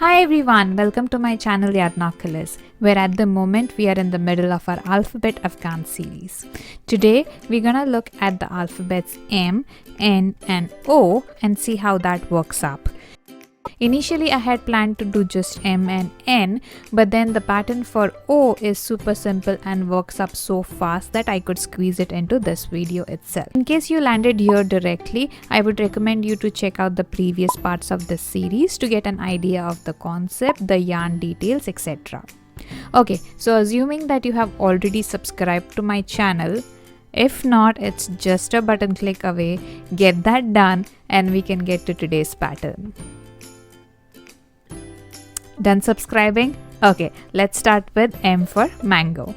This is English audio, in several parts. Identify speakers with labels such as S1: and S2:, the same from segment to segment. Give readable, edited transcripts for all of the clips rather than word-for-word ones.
S1: Hi everyone, welcome to my channel Yarn-addict, where at the moment we are in the middle of our alphabet Afghan series. Today we're gonna look at the alphabets M, N and O and see how that works up. Initially I had planned to do just M and N, but then the pattern for O is super simple and works up so fast that I could squeeze it into this video itself. In case you landed here directly, I would recommend you to check out the previous parts of this series to get an idea of the concept, the yarn details, etc. Okay, so assuming that you have already subscribed to my channel, if not, it's just a button click away. Get that done and we can get to today's pattern. Done subscribing? Okay, let's start with M for mango.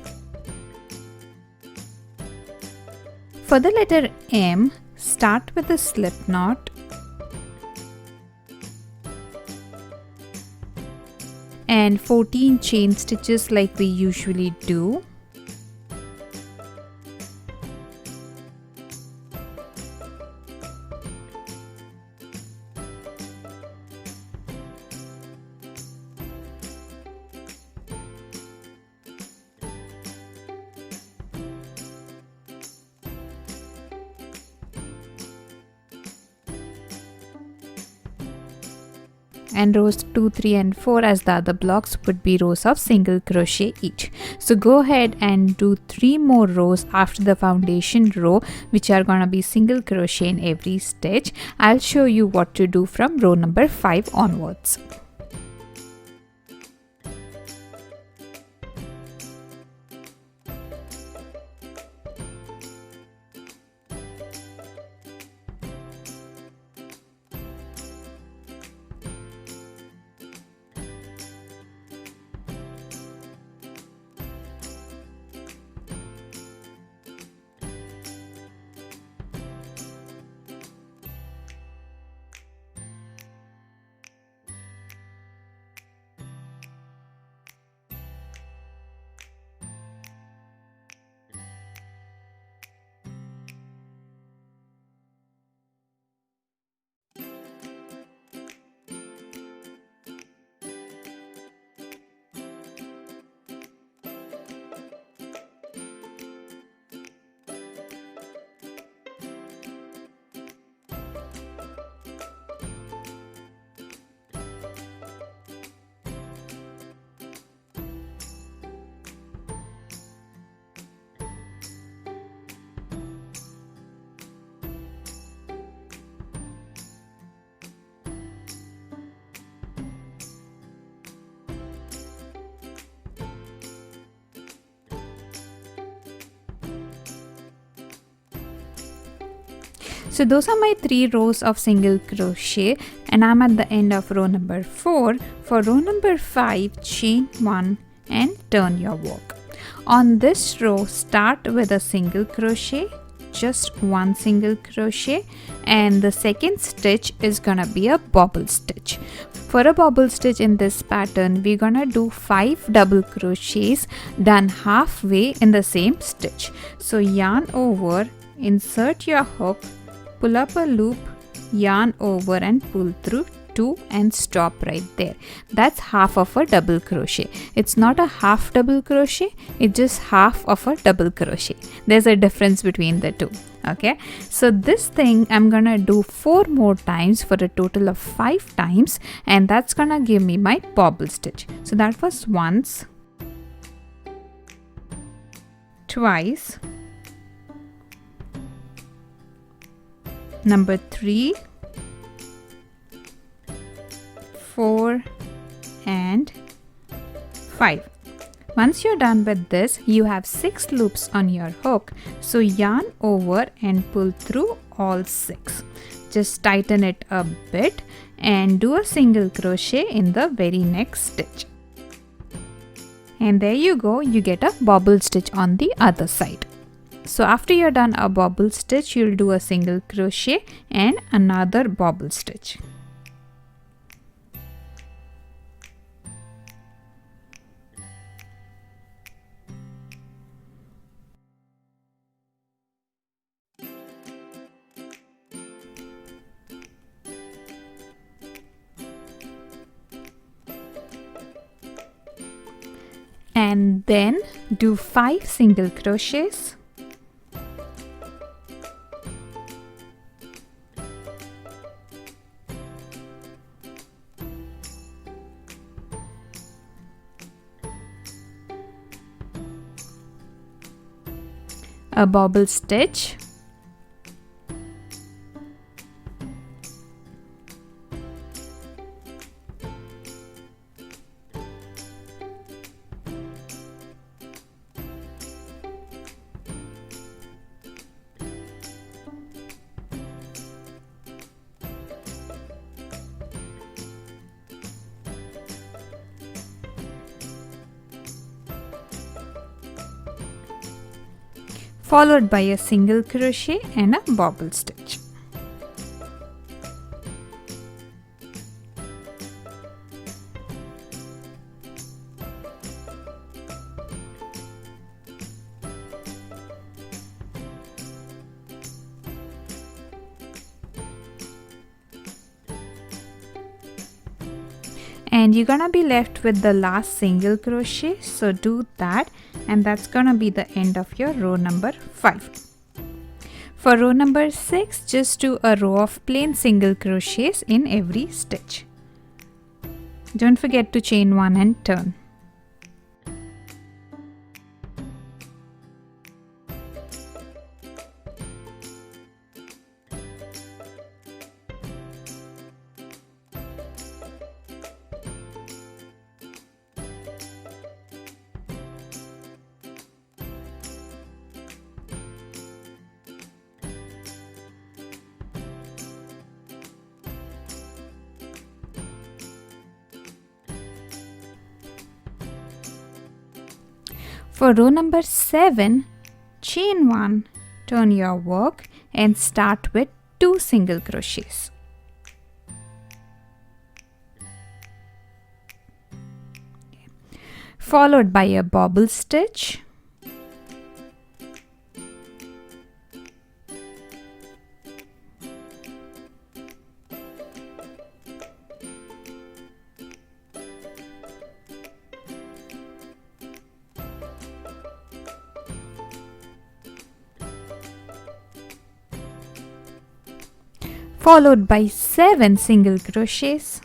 S1: For the letter M, start with a slip knot and 14 chain stitches like we usually do. And rows 2, 3 and 4 as the other blocks would be rows of single crochet each. So go ahead and do 3 more rows after the foundation row, which are gonna be single crochet in every stitch. I'll show you what to do from row number 5 onwards. So those are my 3 rows of single crochet and I'm at the end of row number 4. For row number 5, chain 1 and turn your work. On this row, start with a single crochet, just one single crochet, and the second stitch is gonna be a bobble stitch. For a bobble stitch in this pattern, we're gonna do 5 double crochets done halfway in the same stitch. So yarn over, insert your hook, pull up a loop, yarn over and pull through 2 and stop right there. That's half of a double crochet. It's not a half double crochet, it's just half of a double crochet. There's a difference between the two. Okay, so this thing I'm gonna do 4 more times for a total of 5 times, and that's gonna give me my bobble stitch. So that was once, twice, number 3, 4 and 5. Once you're done with this, you have 6 loops on your hook. So yarn over and pull through all 6. Just tighten it a bit and do a single crochet in the very next stitch. And there you go, you get a bobble stitch on the other side. So after you're done a bobble stitch, you'll do a single crochet and another bobble stitch. and then do 5 single crochets. A bobble stitch, followed by a single crochet and a bobble stitch. And you're gonna be left with the last single crochet, so do that, and that's gonna be the end of your row number 5. For row number 6, just do a row of plain single crochets in every stitch. Don't forget to chain 1 and turn. For row number 7, chain 1, turn your work and start with 2 single crochets. Followed by a bobble stitch, followed by 7 single crochets,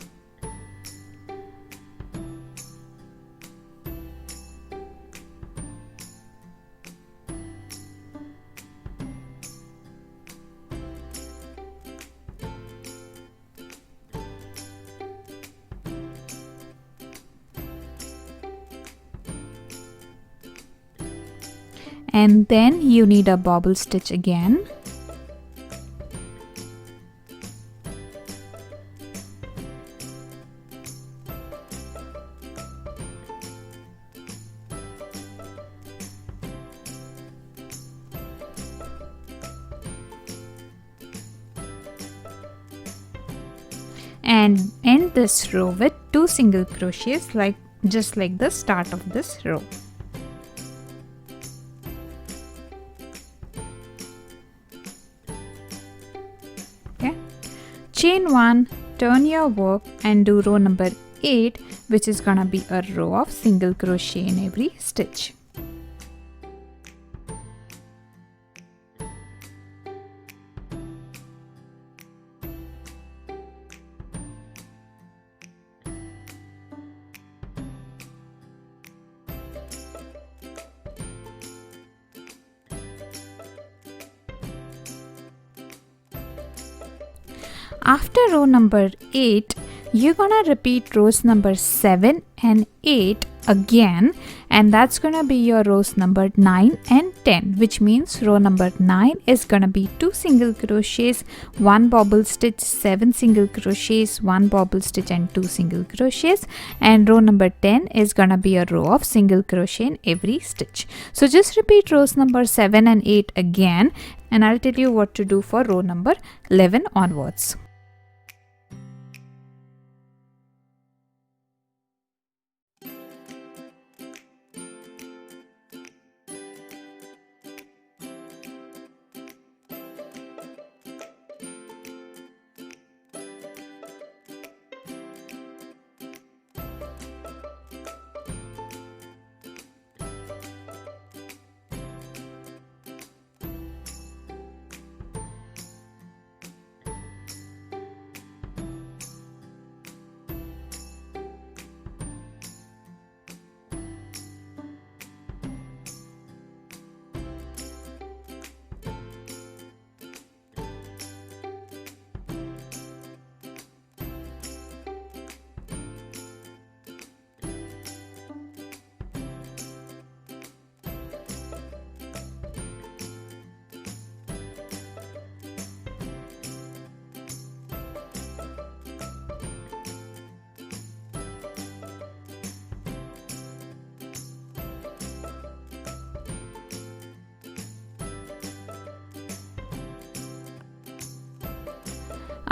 S1: and then you need a bobble stitch again. And end this row with 2 single crochets, just like the start of this row. Okay, chain 1, turn your work and do row number 8, which is gonna be a row of single crochet in every stitch. After row number 8, you're gonna repeat rows number 7 and 8 again, and that's gonna be your rows number 9 and 10, which means row number 9 is gonna be 2 single crochets, 1 bobble stitch, 7 single crochets, 1 bobble stitch and 2 single crochets, and row number 10 is gonna be a row of single crochet in every stitch. So just repeat rows number 7 and 8 again, and I'll tell you what to do for row number 11 onwards.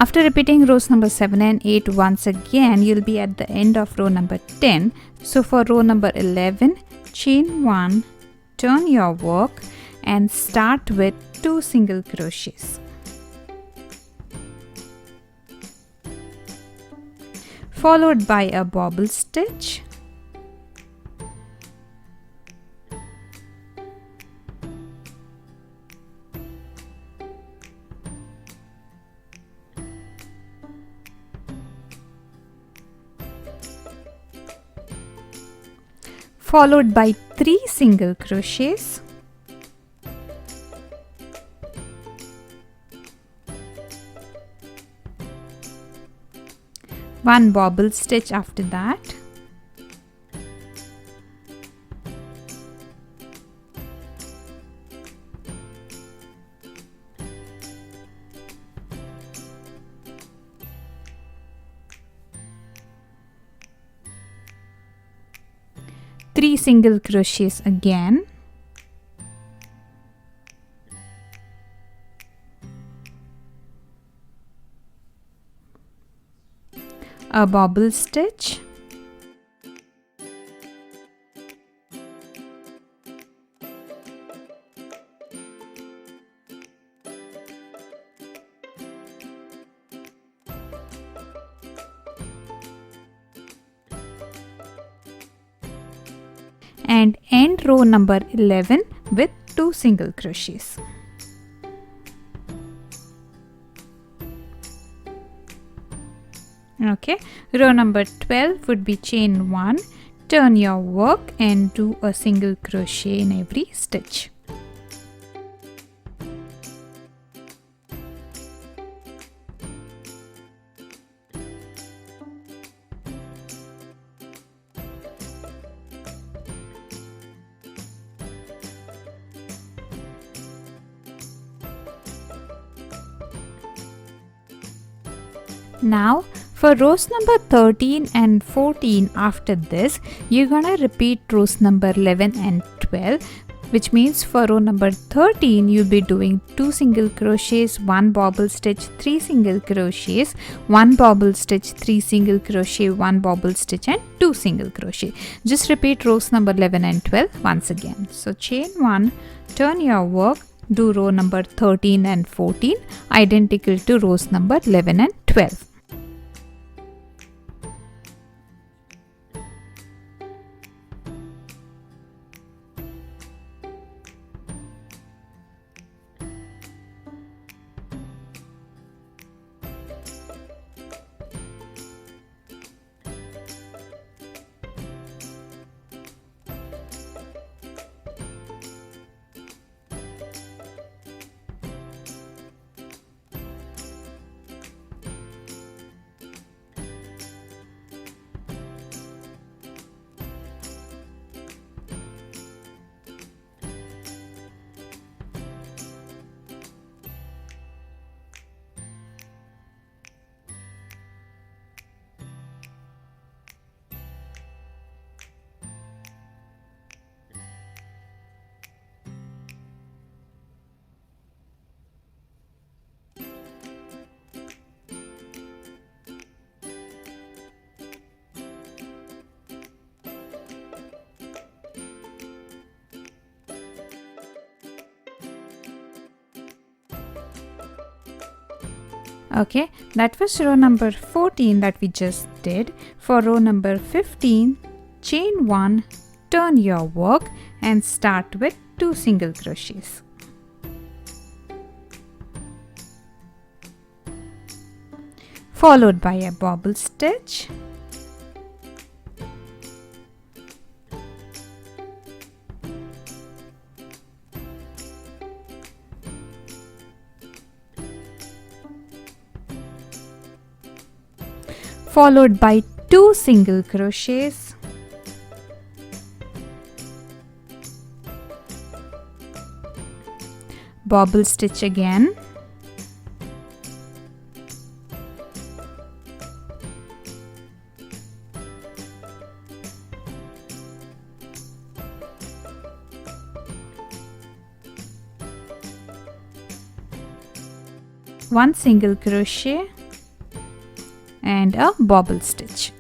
S1: After repeating rows number 7 and 8 once again, you'll be at the end of row number 10. So for row number 11, chain 1, turn your work and start with 2 single crochets. Followed by a bobble stitch, followed by 3 single crochets, one bobble stitch after that, three single crochets again, a bobble stitch, and end row number 11 with 2 single crochets. Okay, row number 12 would be chain 1, turn your work and do a single crochet in every stitch. Now for rows number 13 and 14 after this, you're gonna repeat rows number 11 and 12, which means for row number 13 you'll be doing 2 single crochets, 1 bobble stitch, 3 single crochets, 1 bobble stitch, 3 single crochet, 1 bobble stitch and 2 single crochet. Just repeat rows number 11 and 12 once again. So chain 1, turn your work, do row number 13 and 14 identical to rows number 11 and 12. Okay, that was row number 14 that we just did. For row number 15, chain 1, turn your work and start with 2 single crochets. Followed by a bobble stitch, followed by 2 single crochets, bobble stitch again, one single crochet, and a bobble stitch.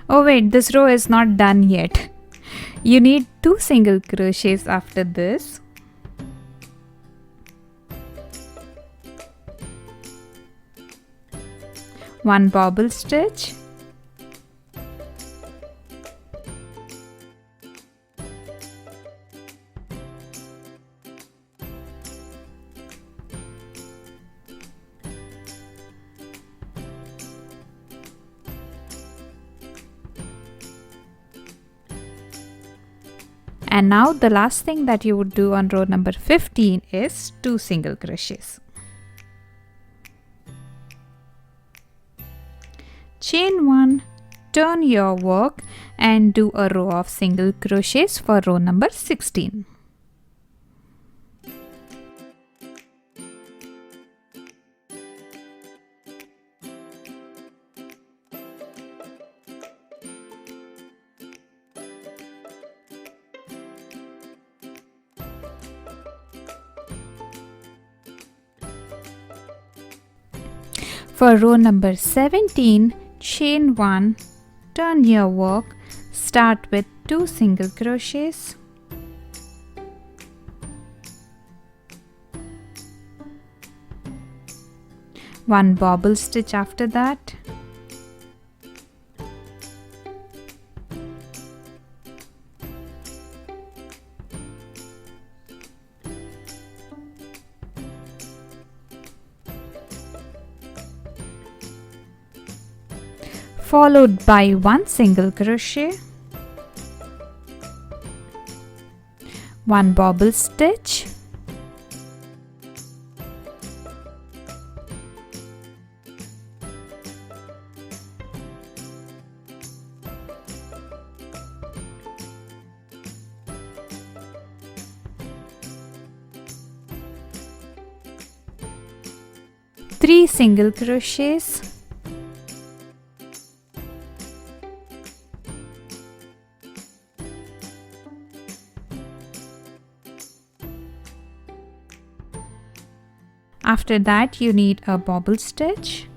S1: Oh wait, this row is not done yet. You need 2 single crochets after this. One bobble stitch, and now the last thing that you would do on row number 15 is 2 single crochets. Chain 1, turn your work and do a row of single crochets for row number 16. For row number 17, chain 1, turn your work, start with 2 single crochets, one bobble stitch after that, followed by 1 single crochet, 1 bobble stitch, three single crochets, after that you need a bobble stitch,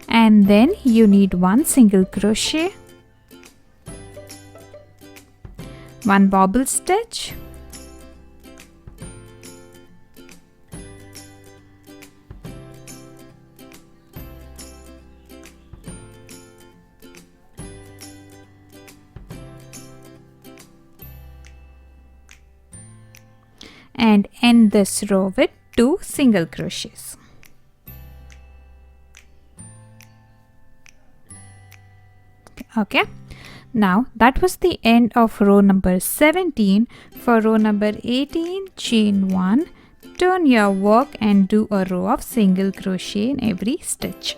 S1: and then you need 1 single crochet, 1 bobble stitch, and end this row with 2 single crochets. Okay, now that was the end of row number 17. For row number 18, chain 1, turn your work and do a row of single crochet in every stitch.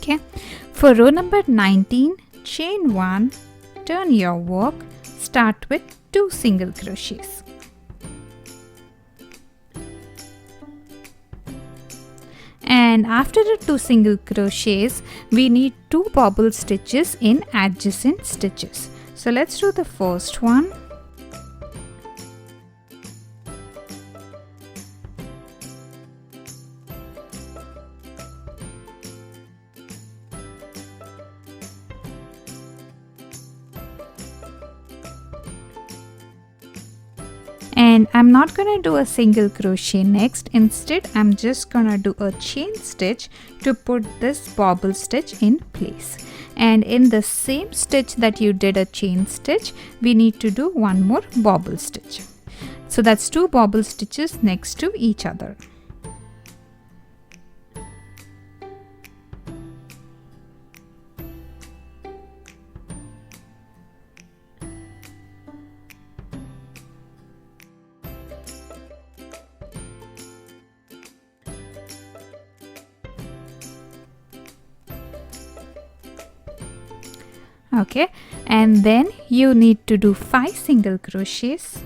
S1: Okay, for row number 19, chain 1, turn your work, start with 2 single crochets. And after the 2 single crochets, we need 2 bobble stitches in adjacent stitches. So let's do the first one. And I'm not gonna do a single crochet next. Instead, I'm just gonna do a chain stitch to put this bobble stitch in place. and in the same stitch that you did a chain stitch, we need to do one more bobble stitch. So that's 2 bobble stitches next to each other. Okay, and then you need to do 5 single crochets.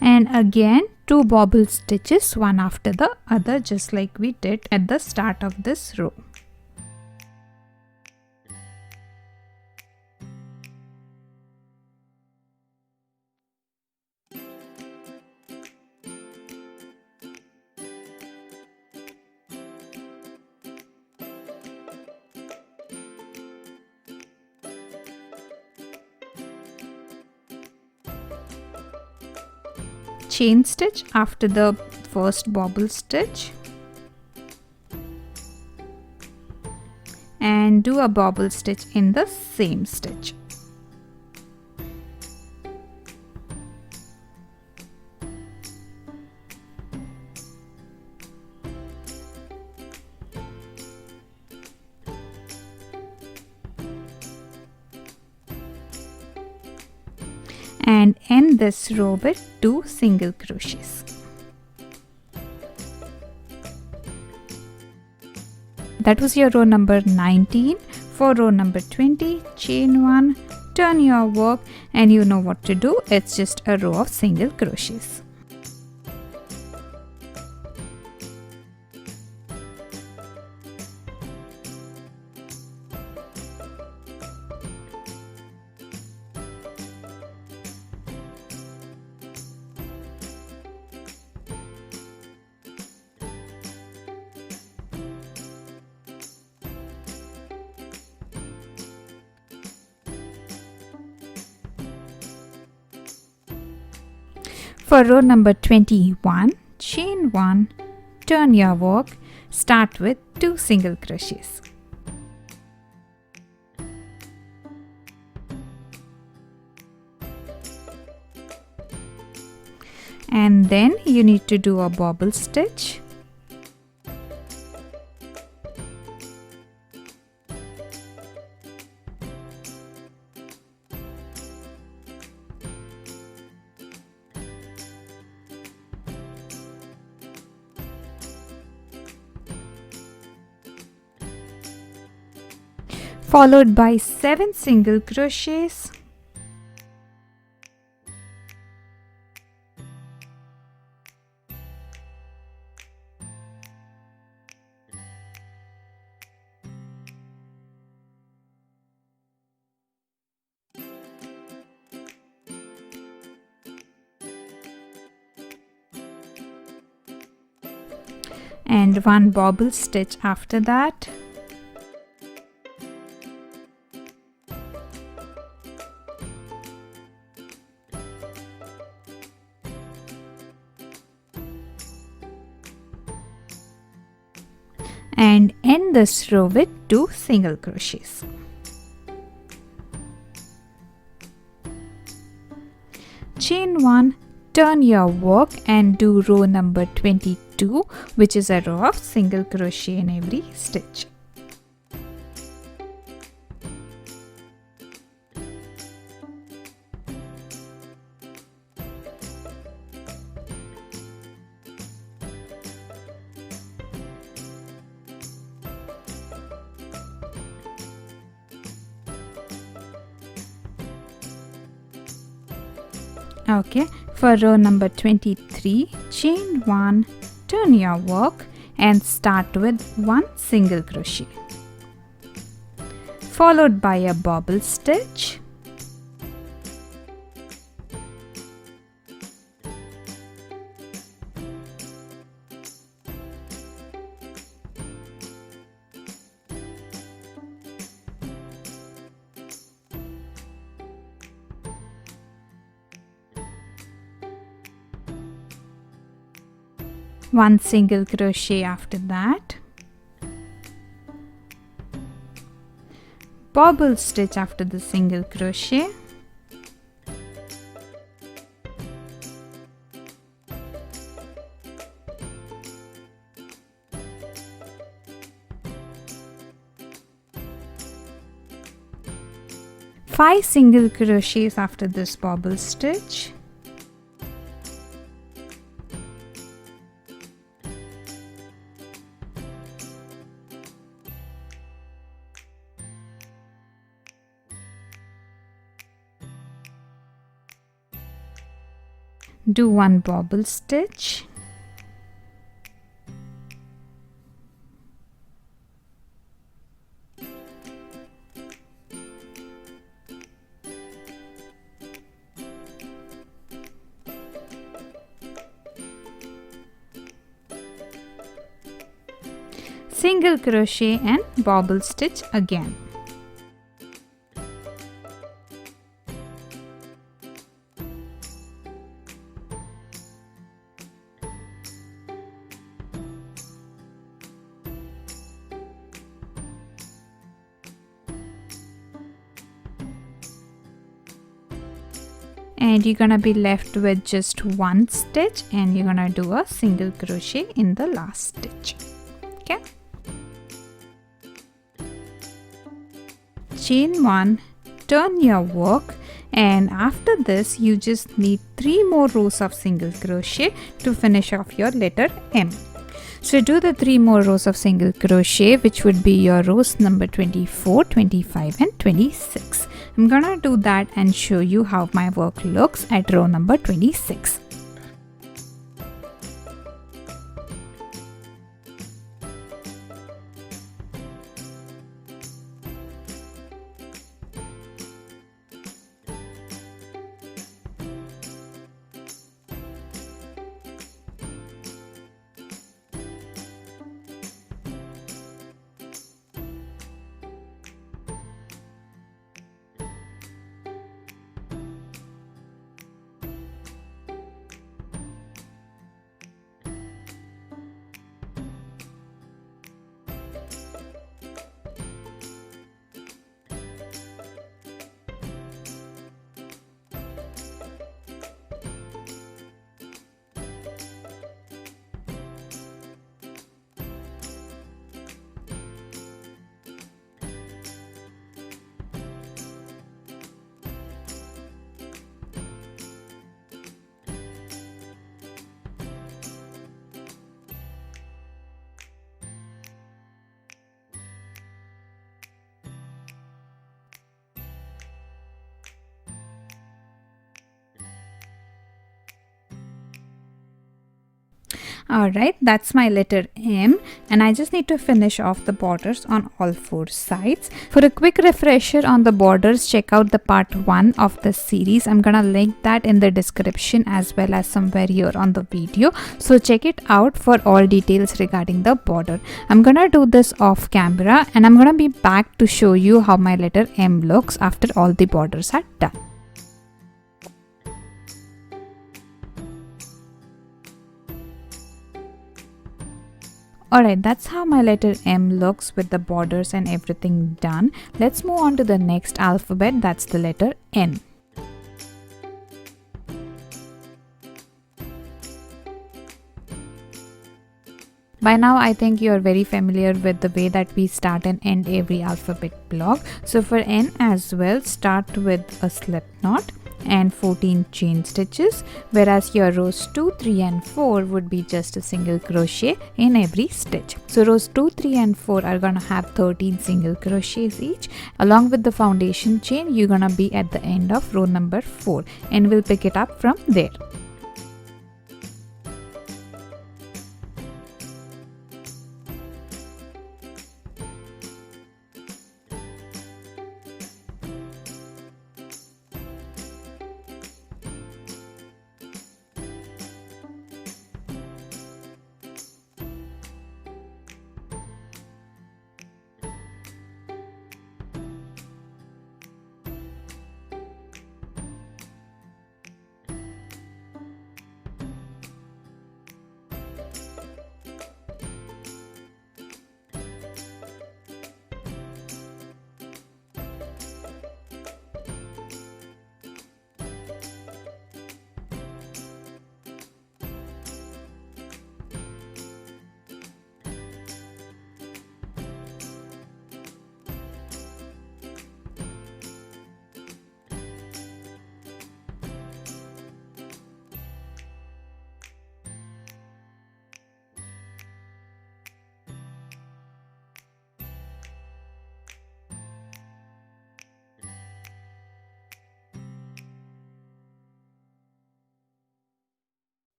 S1: And again 2 bobble stitches, one after the other, just like we did at the start of this row. Chain stitch after the first bobble stitch and do a bobble stitch in the same stitch. And end this row with 2 single crochets. That was your row number 19. For row number 20, chain 1, turn your work, and you know what to do. It's just a row of single crochets. For row number 21, chain 1, turn your work, start with 2 single crochets. And then you need to do a bobble stitch. Followed by 7 single crochets. And 1 bobble stitch after that. And end this row with 2 single crochets. Chain 1, turn your work and do row number 22, which is a row of single crochet in every stitch. Okay, for row number 23, chain 1, turn your work and start with 1 single crochet, followed by a bobble stitch. 1 single crochet after that, bobble stitch after the single crochet, five single crochets after this bobble stitch, do 1 bobble stitch, single crochet and bobble stitch again. And you're gonna be left with just 1 stitch, and you're gonna do a single crochet in the last stitch. Okay, chain 1, turn your work, and after this you just need 3 more rows of single crochet to finish off your letter M. So do the 3 more rows of single crochet, which would be your rows number 24, 25 and 26. I'm gonna do that and show you how my work looks at row number 26. Alright, that's my letter M, and I just need to finish off the borders on all 4 sides. For a quick refresher on the borders, check out the part 1 of this series. I'm gonna link that in the description as well as somewhere here on the video. So check it out for all details regarding the border. I'm gonna do this off camera, and I'm gonna be back to show you how my letter M looks after all the borders are done. Alright, that's how my letter M looks with the borders and everything done. Let's move on to the next alphabet, that's the letter N. By now, I think you are very familiar with the way that we start and end every alphabet block. So for N as well, start with a slip knot and 14 chain stitches, whereas your rows 2, 3 and 4 would be just a single crochet in every stitch. So rows 2, 3 and 4 are gonna have 13 single crochets each. Along with the foundation chain, you're gonna be at the end of row number 4, and we'll pick it up from there.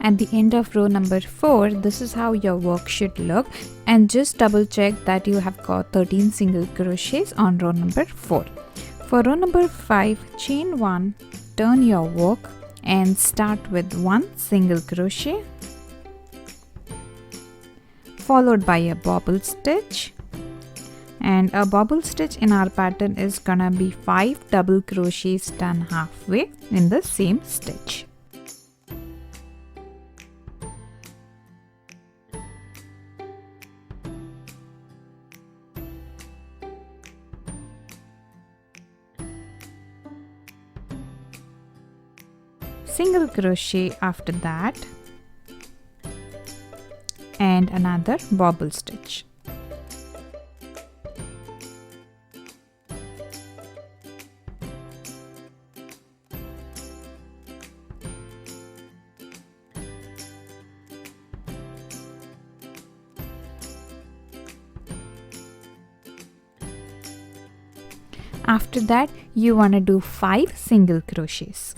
S1: At the end of row number 4, this is how your work should look, and just double check that you have got 13 single crochets on row number 4. For row number 5, chain 1, turn your work and start with 1 single crochet followed by a bobble stitch, and a bobble stitch in our pattern is gonna be 5 double crochets done halfway in the same stitch. Single crochet after that and another bobble stitch. After that, you want to do 5 single crochets.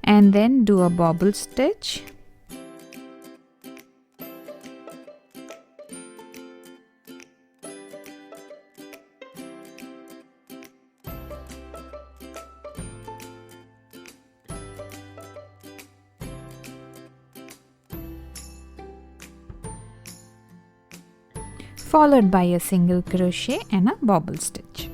S1: And then do a bobble stitch, followed by a single crochet and a bobble stitch.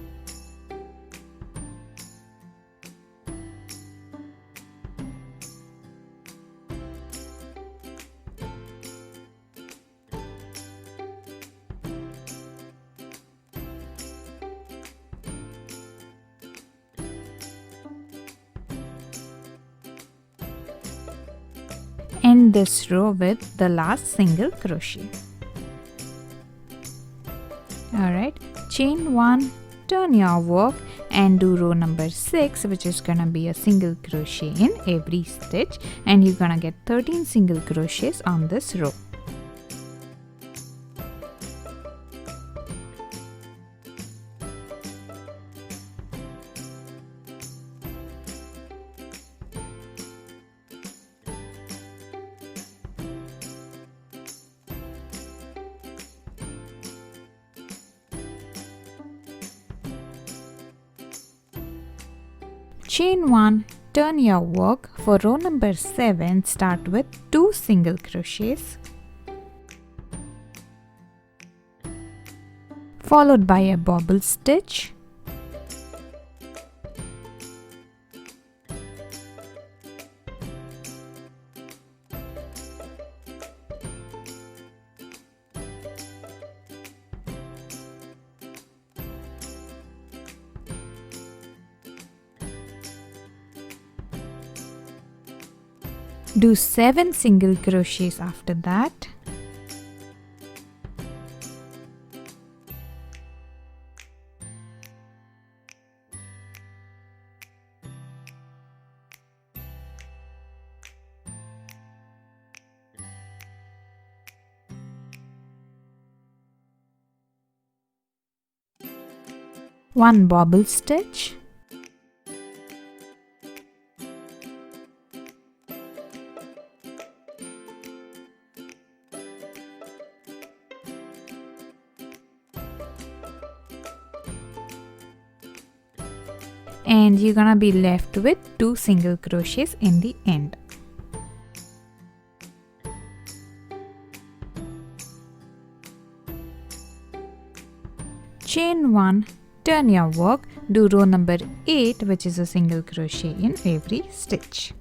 S1: End this row with the last single crochet. Alright, chain 1, turn your work and do row number 6, which is gonna be a single crochet in every stitch, and you're gonna get 13 single crochets on this row. Chain 1, turn your work. For row number 7, start with 2 single crochets followed by a bobble stitch, do 7 single crochets after that, one bobble stitch, and you're gonna be left with 2 single crochets in the end. Chain 1, turn your work, do row number 8, which is a single crochet in every stitch.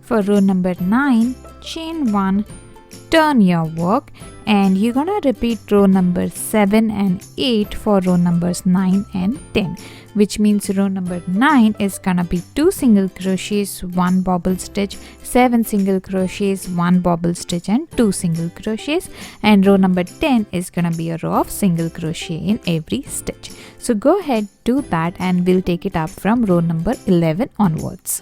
S1: For row number 9, chain 1, turn your work and you're gonna repeat row number 7 and 8 for row numbers 9 and 10, which means row number 9 is gonna be 2 single crochets, 1 bobble stitch, 7 single crochets, 1 bobble stitch and 2 single crochets, and row number 10 is gonna be a row of single crochet in every stitch. So go ahead, do that, and we'll take it up from row number 11 onwards.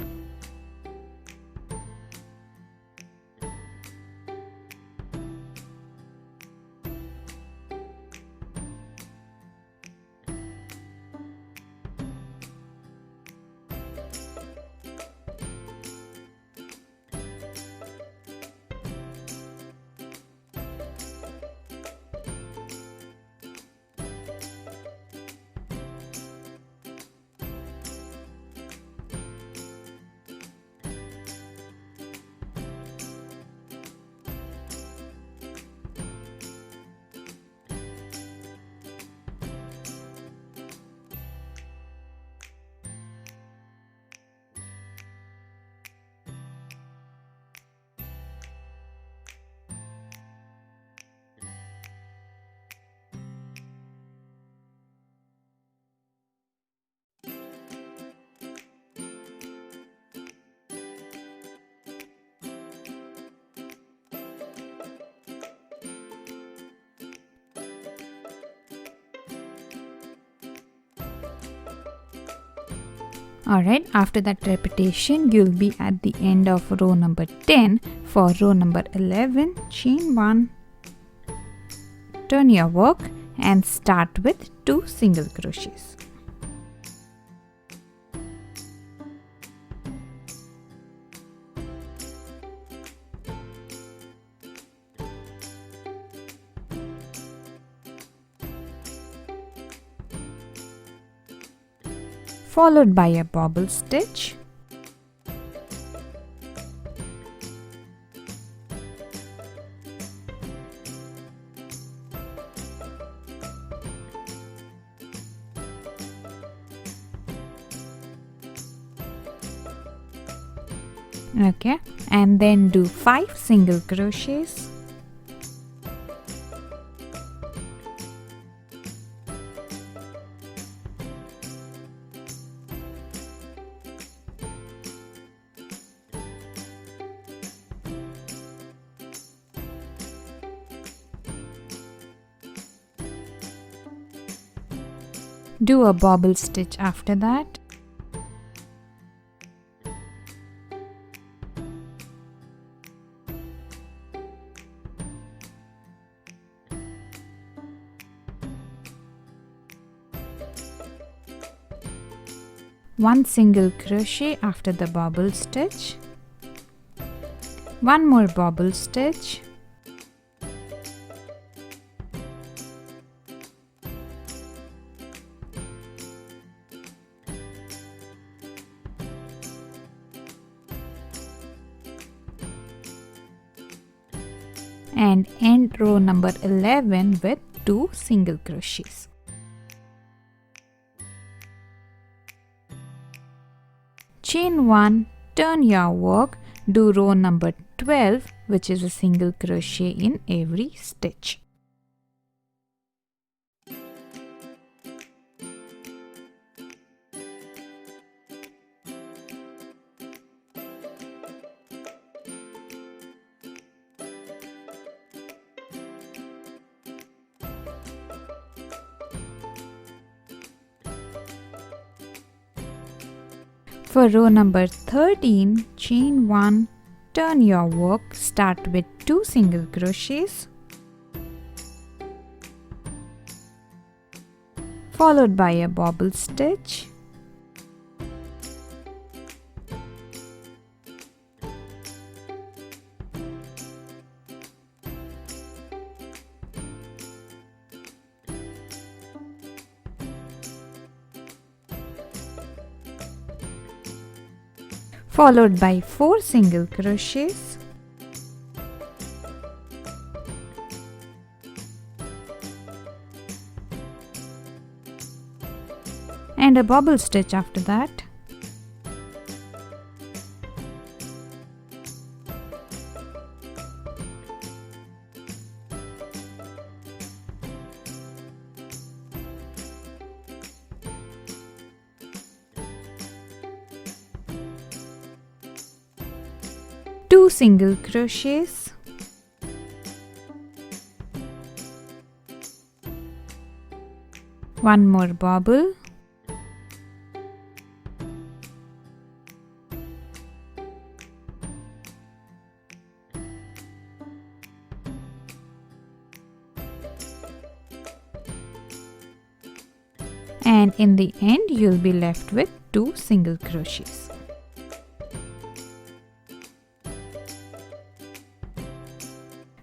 S1: Alright, after that repetition, you'll be at the end of row number 10. For row number 11, chain 1, turn your work and start with 2 single crochets. Followed by a bobble stitch, okay, and then do 5 single crochets, do a bobble stitch after that, one single crochet after the bobble stitch, one more bobble stitch, and end row number 11 with 2 single crochets. Chain 1, turn your work, do row number 12, which is a single crochet in every stitch. For row number 13, chain 1, turn your work, start with 2 single crochets, followed by a bobble stitch, followed by 4 single crochets, and a bobble stitch after that. single crochets, one more bobble, and in the end you'll be left with 2 single crochets.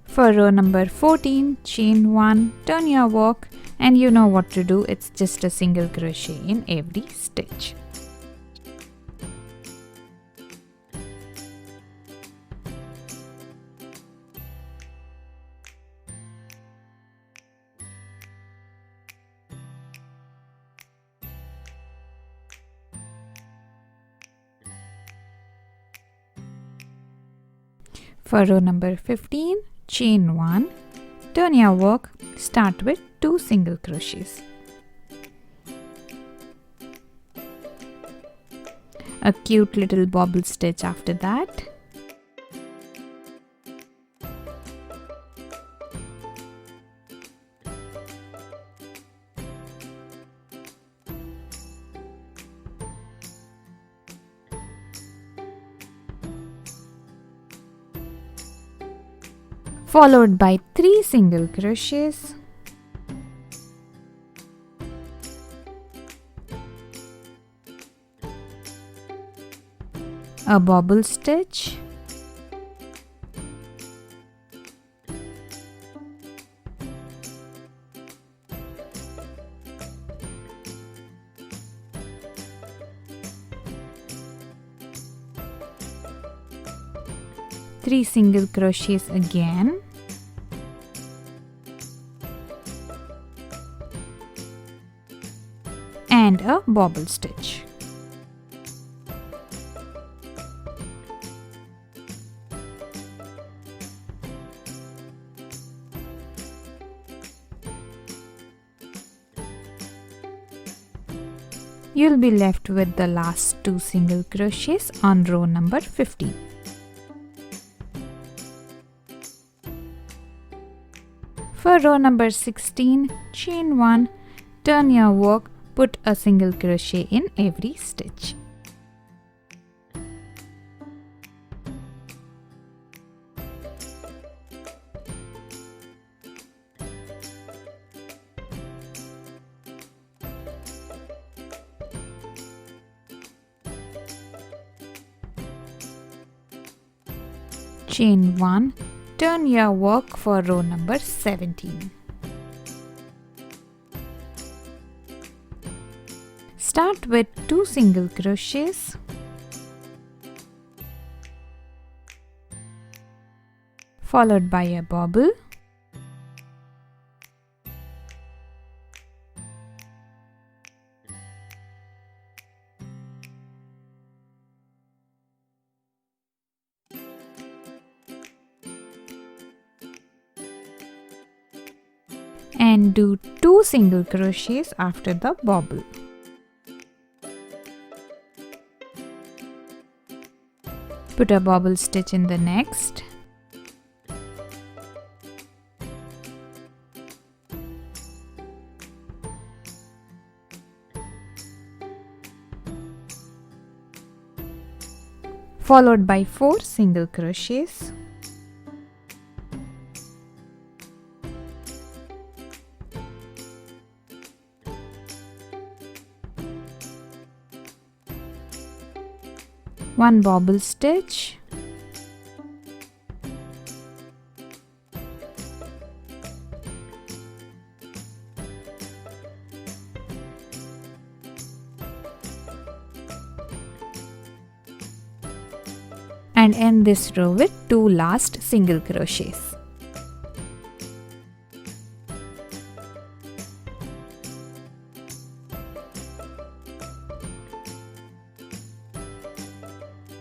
S1: For row number 14, chain 1, turn your work, and you know what to do, it's just a single crochet in every stitch. For row number 15, chain 1, turn your work, start with 2 single crochets. A cute little bobble stitch after that. Followed by 3 single crochets, a bobble stitch, three single crochets again, and a bobble stitch. You'll be left with the last 2 single crochets on row number 15. For row number 16, chain 1, turn your work, put a single crochet in every stitch. Chain 1, turn your work for row number 17. Start with 2 single crochets, followed by a bobble, and do 2 single crochets after the bobble. Put a bobble stitch in the next. Followed by 4 single crochets. One bobble stitch, and end this row with 2 last single crochets.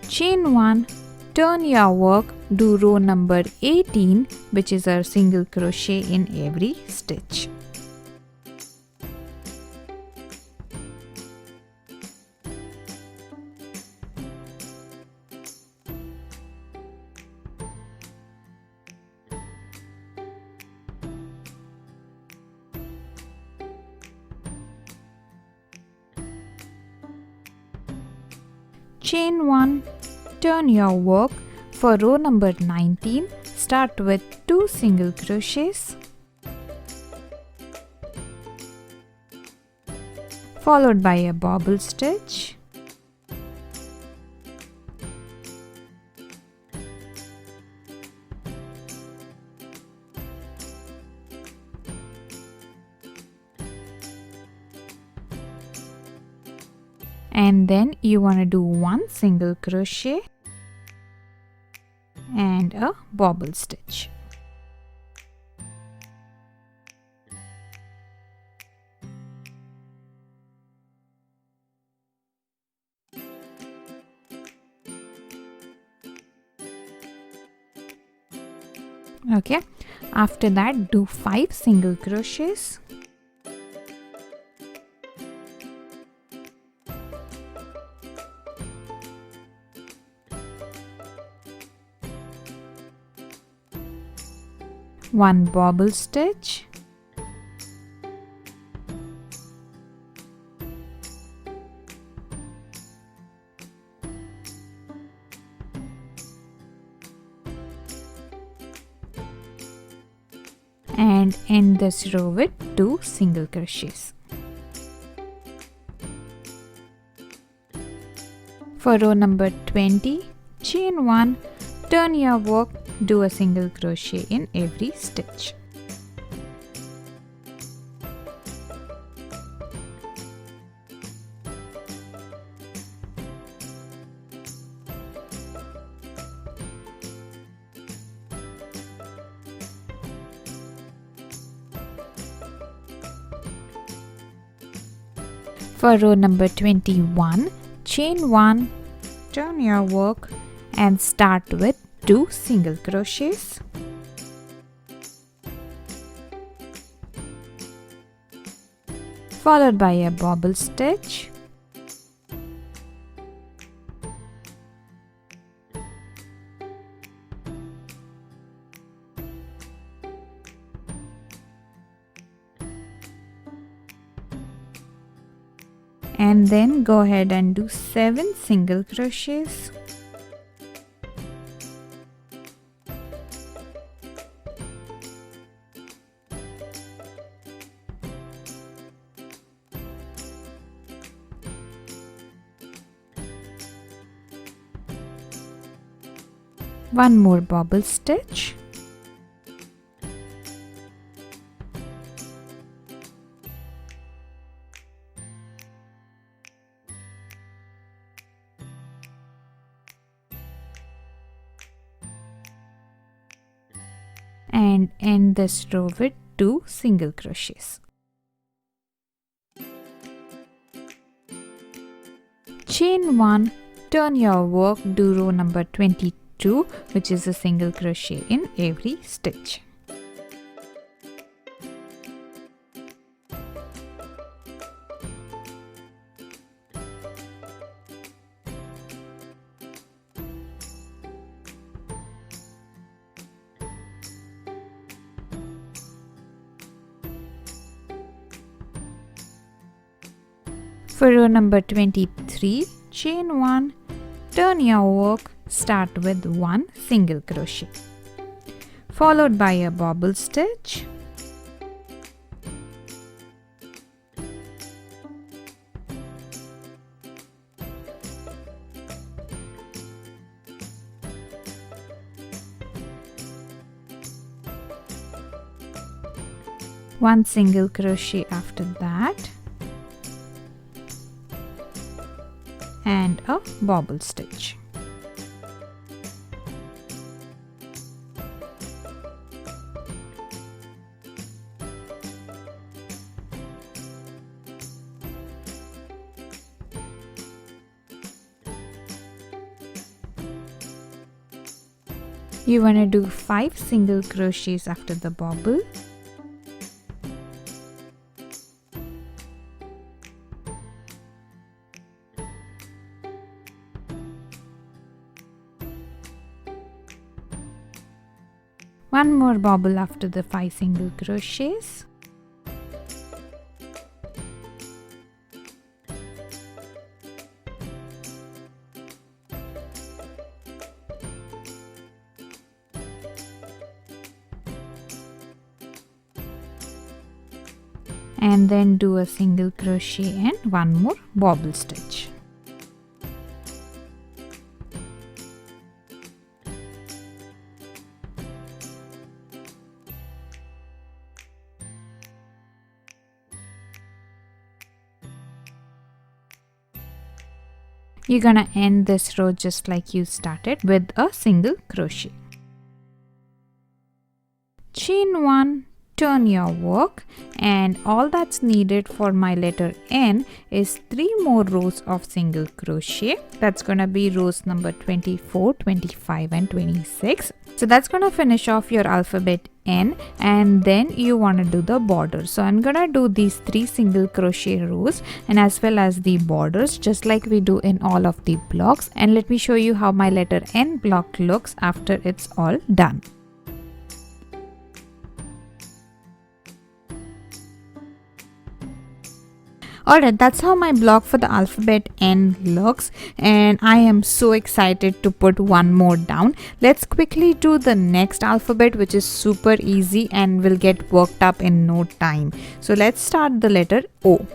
S1: Chain 1, turn your work, do row number 18, which is a single crochet in every stitch. chain 1, turn your work. For row number 19, start with 2 single crochets, followed by a bobble stitch, and then you want to do 1 single crochet and a bobble stitch. Okay, after that do 5 single crochets, one bobble stitch, and end this row with 2 single crochets. For row number 20, chain 1, turn your work, do a single crochet in every stitch. For row number 21, chain 1, turn your work and start with 2 single crochets, followed by a bobble stitch, and then go ahead and do 7 single crochets, one more bobble stitch, and end this row with 2 single crochets. Chain 1, turn your work, do row number 22, which is a single crochet in every stitch. For row number 23, chain 1, turn your work, start with 1 single crochet, followed by a bobble stitch, one single crochet after that, and a bobble stitch. You want to do 5 single crochets after the bobble. One more bobble after the 5 single crochets. and then do a single crochet and one more bobble stitch. You're gonna end this row just like you started with a single crochet. Chain 1, turn your work, and all that's needed for my letter N is 3 more rows of single crochet. That's gonna be rows number 24, 25 and 26. So that's gonna finish off your alphabet N, and then you want to do the border. So I'm gonna do these 3 single crochet rows and as well as the borders just like we do in all of the blocks, and let me show you how my letter N block looks after it's all done. Alright, that's how my block for the alphabet N looks, and I am so excited to put one more down. Let's quickly do the next alphabet, which is super easy and will get worked up in no time. So let's start the letter O.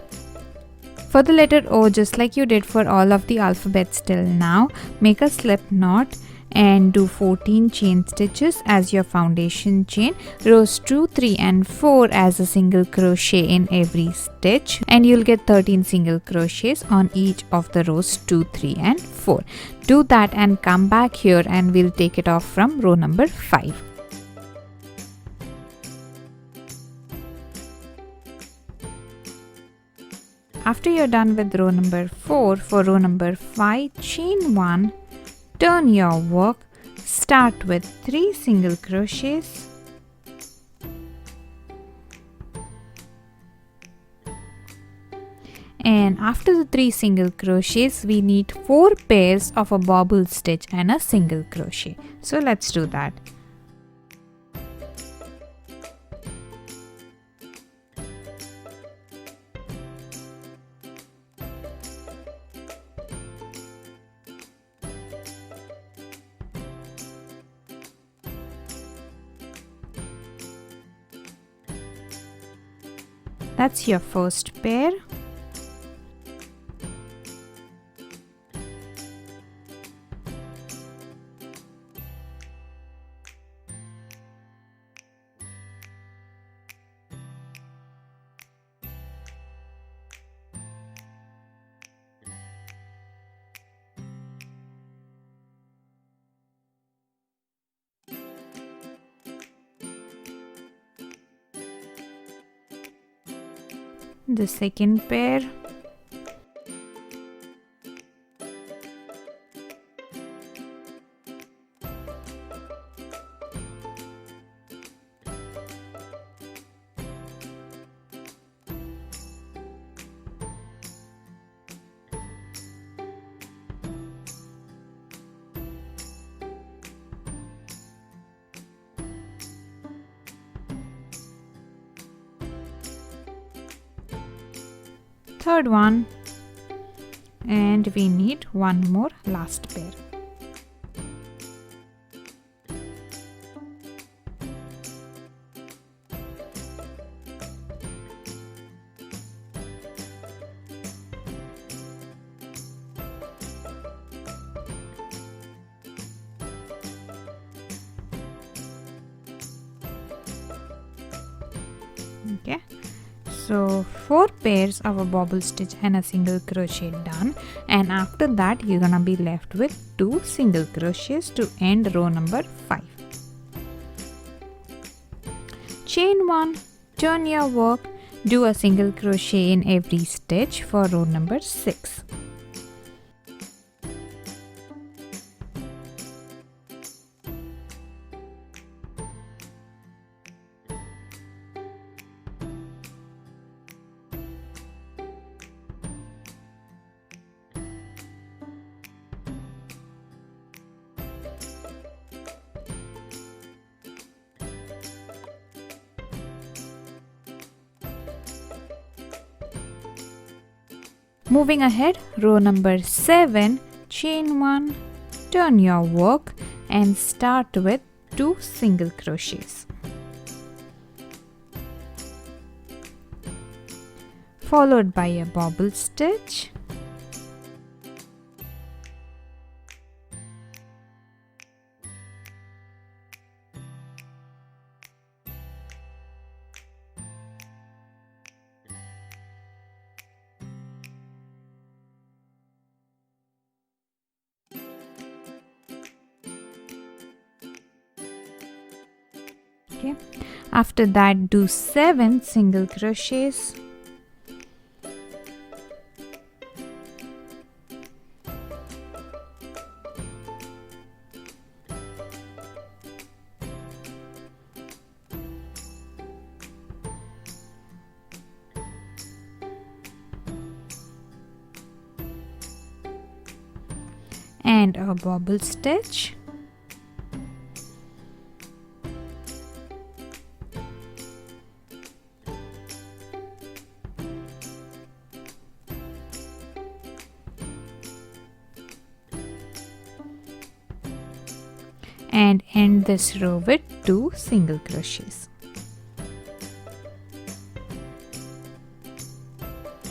S1: For the letter O, just like you did for all of the alphabets till now, make a slip knot and do 14 chain stitches as your foundation chain, rows 2, 3 and 4 as a single crochet in every stitch, and you'll get 13 single crochets on each of the rows 2, 3 and 4. Do that and come back here and we'll take it off from row number 5. After you're done with row number 4, for row number 5, chain 1, turn your work, start with 3 single crochets, and after the 3 single crochets we need 4 pairs of a bobble stitch and a single crochet. So let's do that. That's your first pair. The second pair, third one, and we need one more last pair. Okay, so 4 pairs of a bobble stitch and a single crochet done, and after that you're gonna be left with 2 single crochets to end row number 5. Chain 1, turn your work, do a single crochet in every stitch for row number 6. Moving ahead, row number 7, chain 1, turn your work and start with 2 single crochets. followed by a bobble stitch, okay. After that, do 7 single crochets, and a bobble stitch, and end this row with 2 single crochets.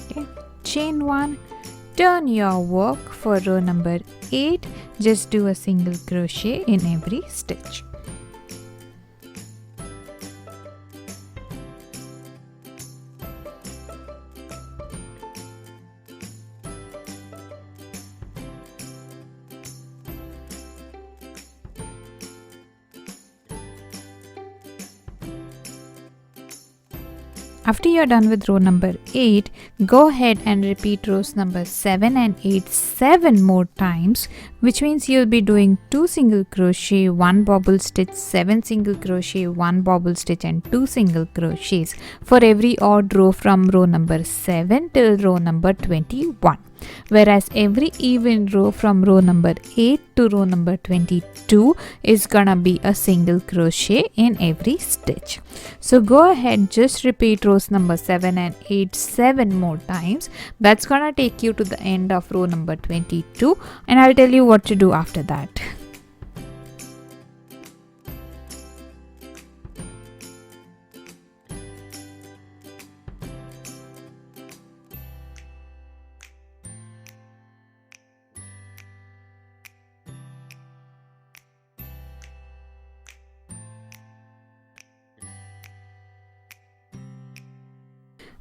S1: Okay. Chain 1, turn your work. For row number 8, just do a single crochet in every stitch. After you're done with row number 8, go ahead and repeat rows number 7 and 8 7 more times, which means you'll be doing 2 single crochet, 1 bobble stitch, 7 single crochet, 1 bobble stitch and 2 single crochets for every odd row from row number 7 till row number 21. Whereas every even row from row number 8 to row number 22 is gonna be a single crochet in every stitch. So go ahead, just repeat rows number 7 and 8 7 more times. That's gonna take you to the end of row number 22, and I'll tell you what to do after that.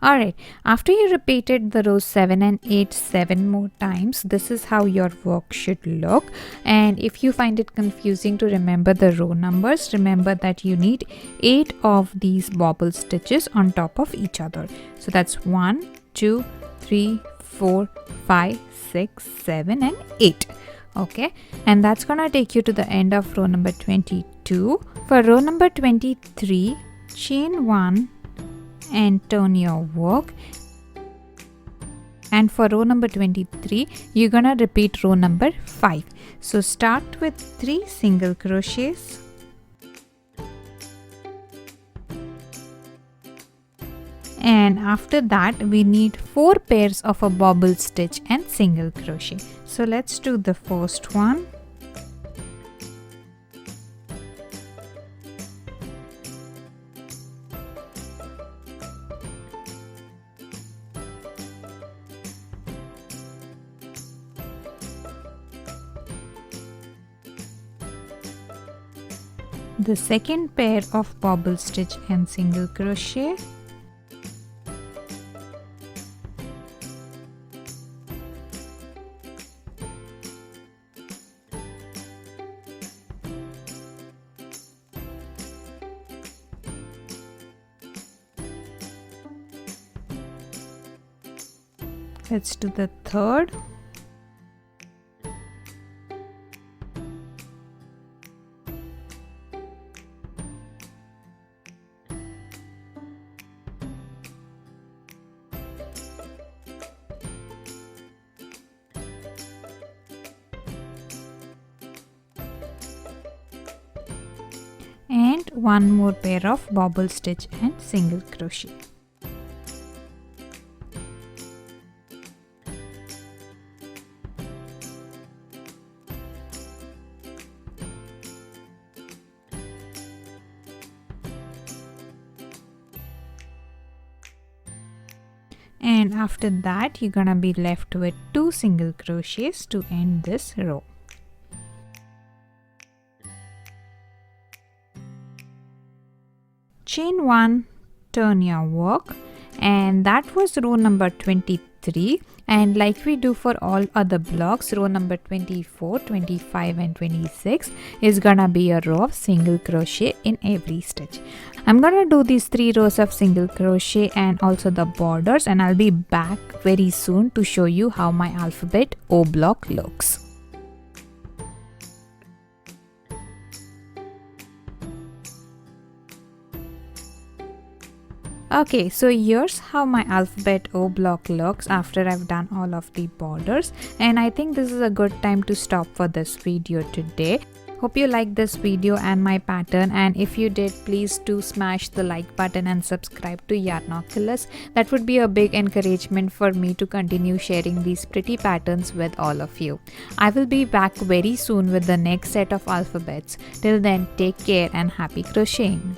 S1: Alright, after you repeated the rows 7 and 8 7 more times, this is how your work should look. And if you find it confusing to remember the row numbers, remember that you need 8 of these bobble stitches on top of each other. So that's 1, 2, 3, 4, 5, 6, 7 and 8. Okay, and that's gonna take you to the end of row number 22. For row number 23, chain 1 and turn your work, and for row number 23 you're gonna repeat row number 5. So start with 3 single crochets, and after that we need 4 pairs of a bobble stitch and single crochet. So let's do the first one, the second pair of bobble stitch and single crochet, let's do the third, and one more pair of bobble stitch and single crochet. And after that you're gonna be left with 2 single crochets to end this row. Chain 1, turn your work, and that was row number 23. And like we do for all other blocks, row number 24, 25 and 26 is gonna be a row of single crochet in every stitch. I'm gonna do these 3 rows of single crochet and also the borders, and I'll be back very soon to show you how my alphabet O block looks. Okay, so here's how my alphabet O block looks after I've done all of the borders, and I think this is a good time to stop for this video today. Hope you liked this video and my pattern, and if you did, please do smash the like button and subscribe to Yarn-Oculus. That would be a big encouragement for me to continue sharing these pretty patterns with all of you. I will be back very soon with the next set of alphabets. Till then, take care and happy crocheting.